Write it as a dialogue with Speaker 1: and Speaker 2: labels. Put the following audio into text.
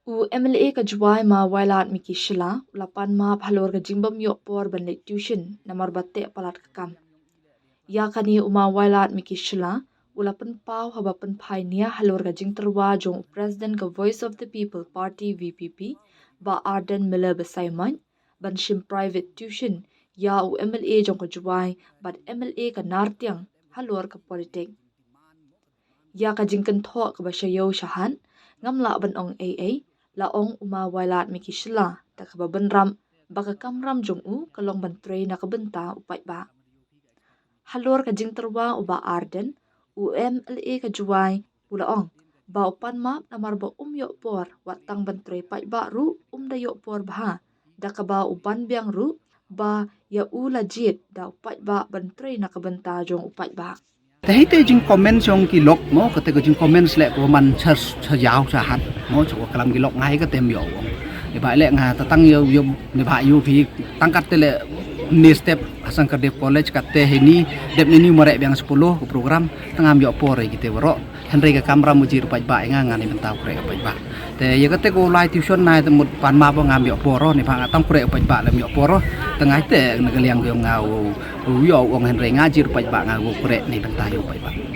Speaker 1: U MLA ka juai ma wailat miki shila ulapan ma phalor ka jingbam yok por ban le tuition namar batte palat ka kam. Ya kani uma wailat miki shila ulapan pau habapan phai nia halor ka jingterwa jong President ka Voice of the People Party VPP ba Arden Miller Basaiman ban shim private tuition ya u MLA jong ka juai bat MLA ka nartiang halor ka politik. Ya ka jingkan tho ka bashayo shahan ngamla ban ong AA la ong uma wailat miki shila ta ka babenram baka kamram jong u kalong bantre na ka benta upai ba. Halor ka jingterwa uba Arden u MLA ka juai ula ong ba upan map namar ba yok por watang bantre pai ba ru da yok por bah da ka ba upan biang ru ba ya u lajit da upai ba bantre na ka benta jong upai ba.
Speaker 2: Thế thì chính comment trong cái log nó có thể có chính comment lại của mình sẽ giáo sẽ hẳn nó chỉ có làm cái log ngay cái tem biểu để bạn lại ngà ta tăng nhiều nhiều để bạn yêu thì tăng cắt lại ni step asal kerja college kate ini dep ini merek yang 10 ke program tengah ambil pore gitu bro Henry ke kamera mujir pai ba nga ni mentau krek pai ba te ya kate ko live tuition nai temut pan ma bo ngambil poro ni phang tam krek pai ba lam yo poro tengah te ngaliang yo ngau yo ong Henry ngajir pai ba ngau krek ni mentau pai ba